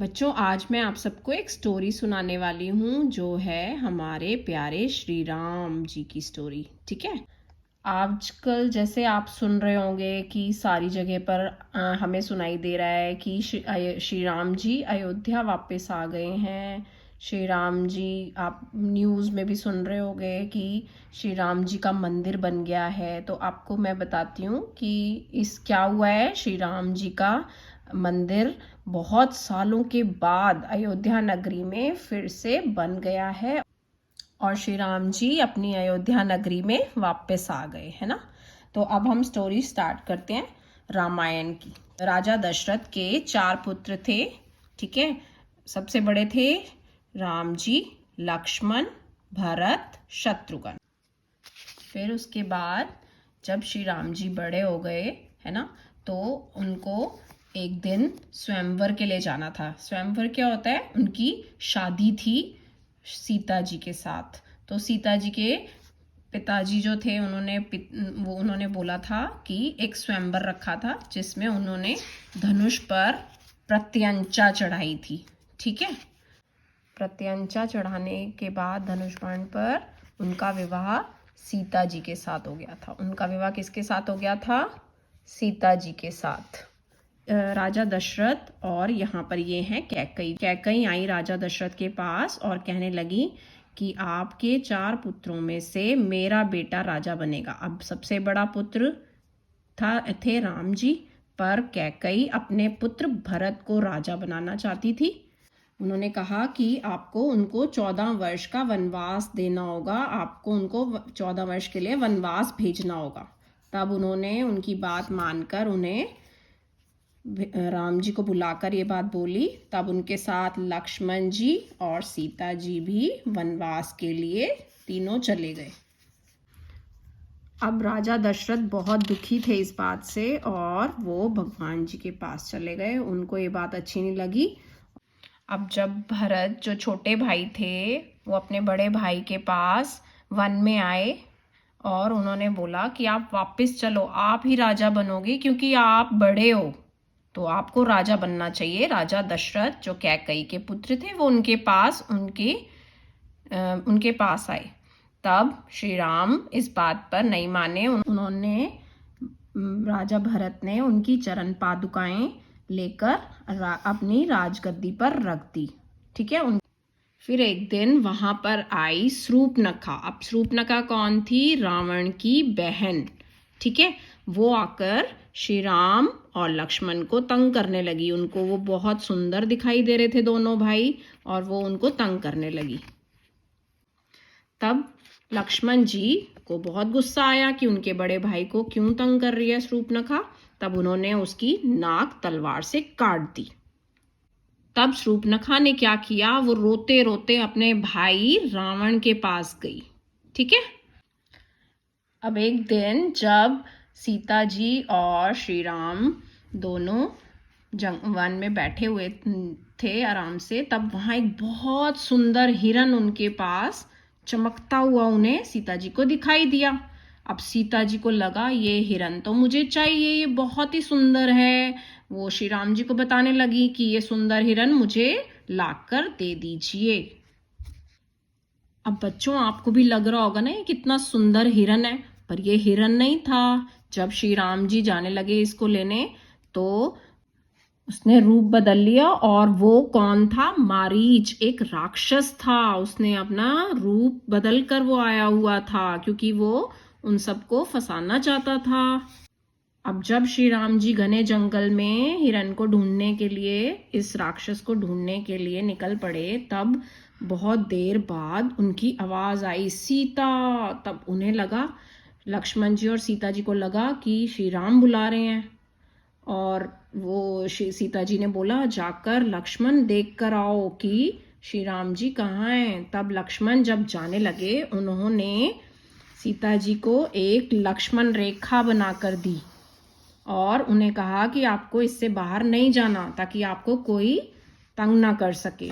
बच्चों, आज मैं आप सबको एक स्टोरी सुनाने वाली हूँ जो है हमारे प्यारे श्री राम जी की स्टोरी। ठीक है। आजकल जैसे आप सुन रहे होंगे कि सारी जगह पर हमें सुनाई दे रहा है कि श्री राम जी अयोध्या वापस आ गए हैं। श्री राम जी, आप न्यूज़ में भी सुन रहे होंगे कि श्री राम जी का मंदिर बन गया है। तो आपको मैं बताती हूँ कि इस क्या हुआ है। श्री राम जी का मंदिर बहुत सालों के बाद अयोध्या नगरी में फिर से बन गया है और श्री राम जी अपनी अयोध्या नगरी में वापस आ गए, है ना। तो अब हम स्टोरी स्टार्ट करते हैं रामायण की। राजा दशरथ के 4 पुत्र थे। ठीक है। सबसे बड़े थे राम जी, लक्ष्मण, भरत, शत्रुघ्न। फिर उसके बाद जब श्री राम जी बड़े हो गए, है ना, तो उनको एक दिन स्वयंवर के लिए जाना था। स्वयंवर क्या होता है? उनकी शादी थी सीता जी के साथ। तो सीता जी के पिताजी जो थे उन्होंने बोला था कि एक स्वयंवर रखा था जिसमें उन्होंने धनुष पर प्रत्यंचा चढ़ाई थी। ठीक है। प्रत्यंचा चढ़ाने के बाद धनुष बाण पर उनका विवाह सीता जी के साथ हो गया था। उनका विवाह किसके साथ हो गया था? सीता जी के साथ। राजा दशरथ और यहाँ पर ये हैं कैकई। कैकई आई राजा दशरथ के पास और कहने लगी कि आपके 4 पुत्रों में से मेरा बेटा राजा बनेगा। अब सबसे बड़ा पुत्र थे राम जी, पर कैकई अपने पुत्र भरत को राजा बनाना चाहती थी। उन्होंने कहा कि आपको उनको 14 वर्ष का वनवास देना होगा, आपको उनको 14 वर्ष के लिए वनवास भेजना होगा। तब उन्होंने उनकी बात मानकर उन्हें राम जी को बुलाकर ये बात बोली। तब उनके साथ लक्ष्मण जी और सीता जी भी वनवास के लिए तीनों चले गए। अब राजा दशरथ बहुत दुखी थे इस बात से और वो भगवान जी के पास चले गए। उनको ये बात अच्छी नहीं लगी। अब जब भरत जो छोटे भाई थे वो अपने बड़े भाई के पास वन में आए और उन्होंने बोला कि आप वापस चलो, आप ही राजा बनोगे क्योंकि आप बड़े हो, तो आपको राजा बनना चाहिए। राजा दशरथ जो कैकई के पुत्र थे वो उनके पास आए। तब श्री राम इस बात पर नहीं माने। उन्होंने राजा भरत ने उनकी चरण पादुकाएं लेकर अपनी राजगद्दी पर रख दी। ठीक है। फिर एक दिन वहां पर आई शूर्पणखा। अब शूर्पणखा कौन थी? रावण की बहन। ठीक है। वो आकर श्री राम और लक्ष्मण को तंग करने लगी। उनको वो बहुत सुंदर दिखाई दे रहे थे दोनों भाई, और वो उनको तंग करने लगी। तब लक्ष्मण जी को बहुत गुस्सा आया कि उनके बड़े भाई को क्यों तंग कर रही है शूर्पणखा। तब उन्होंने उसकी नाक तलवार से काट दी। तब शूर्पणखा ने क्या किया? वो रोते रोते अपने भाई रावण के पास गई। ठीक है। अब एक दिन जब सीता जी और श्री राम दोनों वन में बैठे हुए थे आराम से, तब वहां एक बहुत सुंदर हिरन उनके पास चमकता हुआ उन्हें सीता जी को दिखाई दिया। अब सीता जी को लगा ये हिरन तो मुझे चाहिए, ये बहुत ही सुंदर है। वो श्री राम जी को बताने लगी कि ये सुंदर हिरन मुझे लाकर दे दीजिए। अब बच्चों, आपको भी लग रहा होगा ना ये कितना सुंदर हिरन है, पर ये हिरन नहीं था। जब श्री राम जी जाने लगे इसको लेने तो उसने रूप बदल लिया। और वो कौन था? मारीच, एक राक्षस था। उसने अपना रूप बदल कर वो आया हुआ था क्योंकि वो उन सबको फंसाना चाहता था। अब जब श्री राम जी घने जंगल में हिरन को ढूंढने के लिए, इस राक्षस को ढूंढने के लिए निकल पड़े, तब बहुत देर बाद उनकी आवाज आई, सीता। तब उन्हें लगा, लक्ष्मण जी और सीता जी को लगा कि श्री राम बुला रहे हैं। और वो सीता जी ने बोला, जाकर लक्ष्मण देख कर आओ कि श्री राम जी कहाँ हैं। तब लक्ष्मण जब जाने लगे, उन्होंने सीता जी को एक लक्ष्मण रेखा बनाकर दी और उन्हें कहा कि आपको इससे बाहर नहीं जाना ताकि आपको कोई तंग ना कर सके।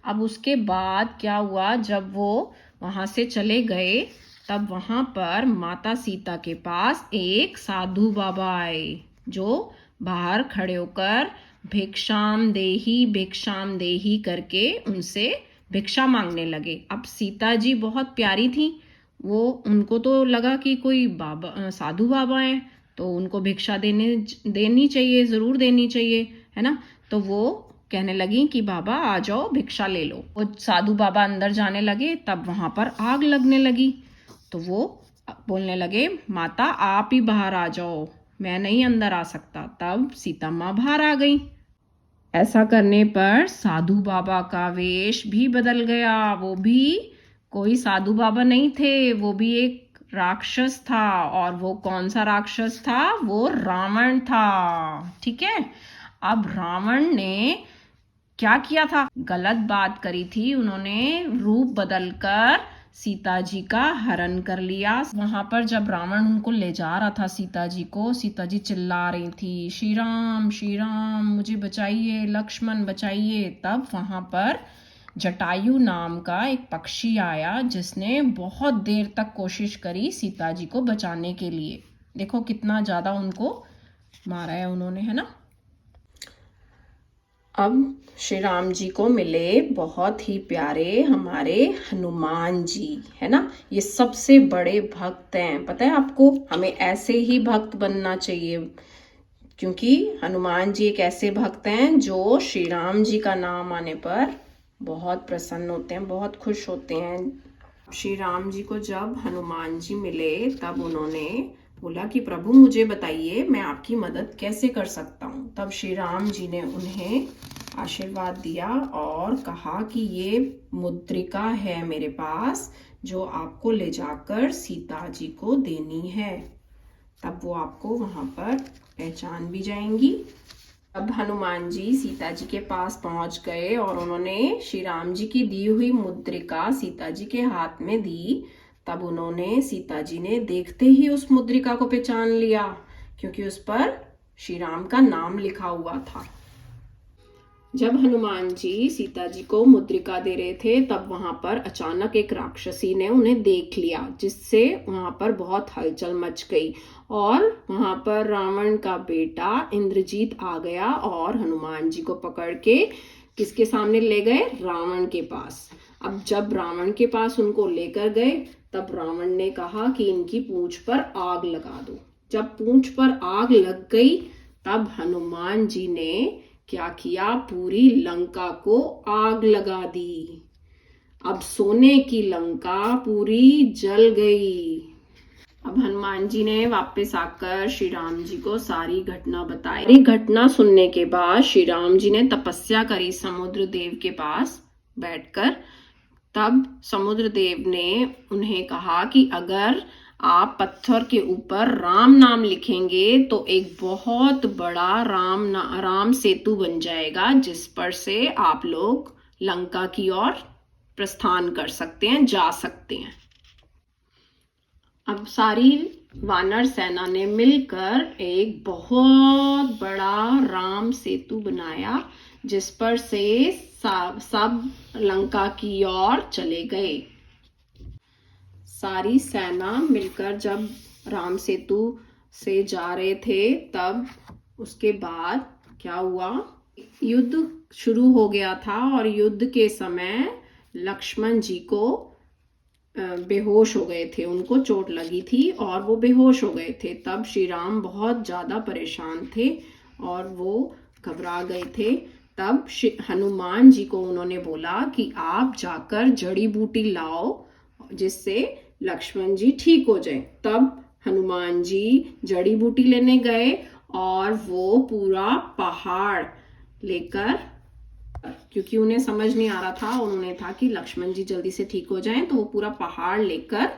अब उसके बाद क्या हुआ? जब वो वहां से चले गए तब वहां पर माता सीता के पास एक साधु बाबा आए जो बाहर खड़े होकर भिक्षाम देही करके उनसे भिक्षा मांगने लगे। अब सीता जी बहुत प्यारी थी, वो उनको तो लगा कि कोई बाबा साधु बाबा हैं, तो उनको भिक्षा देनी चाहिए, ज़रूर देनी चाहिए, है ना। तो वो कहने लगी कि बाबा आ जाओ, भिक्षा ले लो। वो साधु बाबा अंदर जाने लगे, तब वहां पर आग लगने लगी। तो वो बोलने लगे, माता आप ही बाहर आ जाओ, मैं नहीं अंदर आ सकता। तब सीता माँ बाहर आ गई। ऐसा करने पर साधु बाबा का वेश भी बदल गया। वो भी कोई साधु बाबा नहीं थे, वो भी एक राक्षस था। और वो कौन सा राक्षस था? वो रावण था। ठीक है। अब रावण ने क्या किया था? गलत बात करी थी। उन्होंने रूप बदलकर सीता जी का हरण कर लिया। वहां पर जब रावण उनको ले जा रहा था सीता जी को, सीता जी चिल्ला रही थी, श्री राम मुझे बचाइए, लक्ष्मण बचाइए। तब वहां पर जटायु नाम का एक पक्षी आया, जिसने बहुत देर तक कोशिश करी सीता जी को बचाने के लिए। देखो कितना ज्यादा उनको मारा है उन्होंने, है ना। अब श्री राम जी को मिले बहुत ही प्यारे हमारे हनुमान जी, है ना। ये सबसे बड़े भक्त हैं, पता है आपको। हमें ऐसे ही भक्त बनना चाहिए, क्योंकि हनुमान जी एक ऐसे भक्त हैं जो श्री राम जी का नाम आने पर बहुत प्रसन्न होते हैं, बहुत खुश होते हैं। श्री राम जी को जब हनुमान जी मिले, तब उन्होंने बोला कि प्रभु मुझे बताइए, मैं आपकी मदद कैसे कर सकता हूँ। तब श्री राम जी ने उन्हें आशीर्वाद दिया और कहा कि ये मुद्रिका है मेरे पास, जो आपको ले जाकर सीता जी को देनी है। तब वो आपको वहां पर पहचान भी जाएंगी। अब हनुमान जी सीता जी के पास पहुंच गए और उन्होंने श्री राम जी की दी हुई मुद्रिका सीता जी के हाथ में दी। तब उन्होंने, सीता जी ने देखते ही उस मुद्रिका को पहचान लिया, क्योंकि उस पर श्री राम का नाम लिखा हुआ था। जब हनुमान जी सीता जी को मुद्रिका दे रहे थे, तब वहां पर अचानक एक राक्षसी ने उन्हें देख लिया, जिससे वहां पर बहुत हलचल मच गई। और वहां पर रावण का बेटा इंद्रजीत आ गया और हनुमान जी को पकड़ के किसके सामने ले गए? रावण के पास। अब जब रावण के पास उनको लेकर गए, तब रावण ने कहा कि इनकी पूंछ पर आग लगा दो। जब पूंछ पर आग लग गई, तब हनुमान जी ने क्या किया? पूरी लंका को आग लगा दी। अब सोने की लंका पूरी जल गई। अब हनुमान जी ने वापस आकर श्री राम जी को सारी घटना बताई। सारी घटना सुनने के बाद श्री राम जी ने तपस्या करी समुद्र देव के पास बैठकर। तब समुद्र देव ने उन्हें कहा कि अगर आप पत्थर के ऊपर राम नाम लिखेंगे तो एक बहुत बड़ा राम सेतु बन जाएगा, जिस पर से आप लोग लंका की ओर प्रस्थान कर सकते हैं, जा सकते हैं। अब सारी वानर सेना ने मिलकर एक बहुत बड़ा राम सेतु बनाया, जिस पर से सब लंका की ओर चले गए। सारी सेना मिलकर जब राम सेतु से जा रहे थे, तब उसके बाद क्या हुआ? युद्ध शुरू हो गया था और युद्ध के समय लक्ष्मण जी को बेहोश हो गए थे, उनको चोट लगी थी और वो बेहोश हो गए थे। तब श्री राम बहुत ज्यादा परेशान थे और वो घबरा गए थे। तब हनुमान जी को उन्होंने बोला कि आप जाकर जड़ी बूटी लाओ, जिससे लक्ष्मण जी ठीक हो जाए। तब हनुमान जी जड़ी बूटी लेने गए और वो पूरा पहाड़ लेकर, क्योंकि उन्हें समझ नहीं आ रहा था, उन्होंने था कि लक्ष्मण जी जल्दी से ठीक हो जाएं, तो वो पूरा पहाड़ लेकर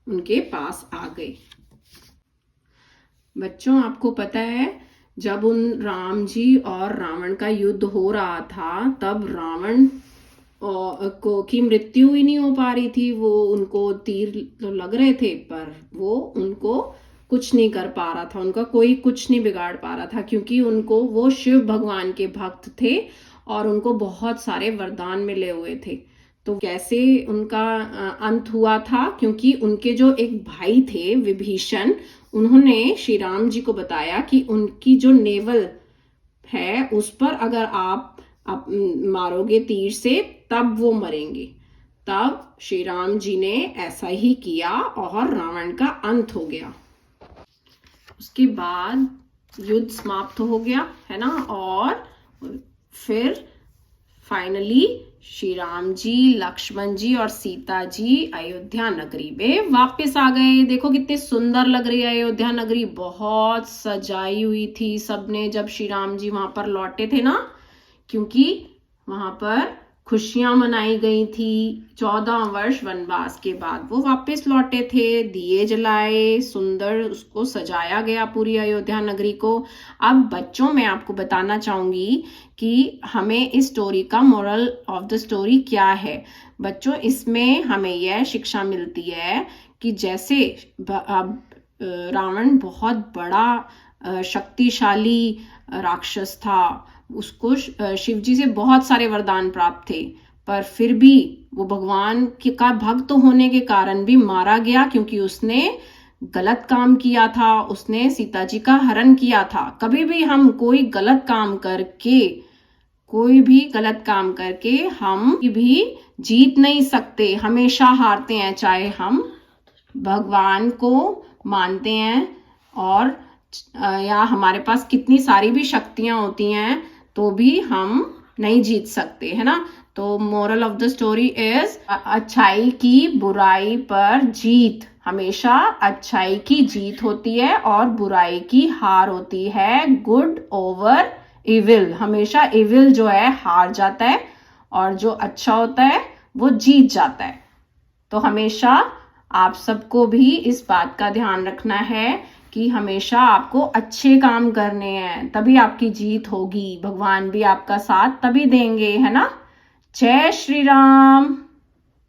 उनके पास आ गए। बच्चों, आपको पता है जब उन राम जी और रावण का युद्ध हो रहा था, तब रावण की मृत्यु ही नहीं हो पा रही थी। वो उनको तीर तो लग रहे थे, पर वो उनको कुछ नहीं कर पा रहा था, उनका कोई कुछ नहीं बिगाड़ पा रहा था, क्योंकि उनको, वो शिव भगवान के भक्त थे और उनको बहुत सारे वरदान मिले हुए थे। तो कैसे उनका अंत हुआ था? क्योंकि उनके जो एक भाई थे विभीषण, उन्होंने श्री राम जी को बताया कि उनकी जो नेवल है उस पर अगर आप मारोगे तीर से तब वो मरेंगे। तब श्री राम जी ने ऐसा ही किया और रावण का अंत हो गया। उसके बाद युद्ध समाप्त हो गया, है ना। और फिर फाइनली श्री राम जी, लक्ष्मण जी और सीता जी अयोध्या नगरी में वापस आ गए। देखो कितनी सुंदर लग रही है अयोध्या नगरी, बहुत सजाई हुई थी सबने जब श्री राम जी वहां पर लौटे थे ना, क्योंकि वहां पर खुशियां मनाई गई थी। 14 वर्ष वनवास के बाद वो वापस लौटे थे, दिए जलाए, सुंदर उसको सजाया गया पूरी अयोध्या नगरी को। अब बच्चों, मैं आपको बताना चाहूंगी कि हमें इस स्टोरी का मोरल ऑफ द स्टोरी क्या है। बच्चों, इसमें हमें यह शिक्षा मिलती है कि जैसे रावण बहुत बड़ा शक्तिशाली राक्षस था, उसको शिव जी से बहुत सारे वरदान प्राप्त थे, पर फिर भी वो भगवान का भक्त होने के कारण भी मारा गया, क्योंकि उसने गलत काम किया था, उसने सीता जी का हरण किया था। कभी भी हम कोई भी गलत काम करके हम भी जीत नहीं सकते, हमेशा हारते हैं। चाहे हम भगवान को मानते हैं और या हमारे पास कितनी सारी भी शक्तियां होती हैं, तो भी हम नहीं जीत सकते, है ना। तो moral of the story is अच्छाई की बुराई पर जीत, हमेशा अच्छाई की जीत होती है और बुराई की हार होती है। गुड ओवर इविल, हमेशा इविल जो है हार जाता है और जो अच्छा होता है वो जीत जाता है। तो हमेशा आप सबको भी इस बात का ध्यान रखना है कि हमेशा आपको अच्छे काम करने हैं, तभी आपकी जीत होगी, भगवान भी आपका साथ तभी देंगे, है ना। जय श्री राम।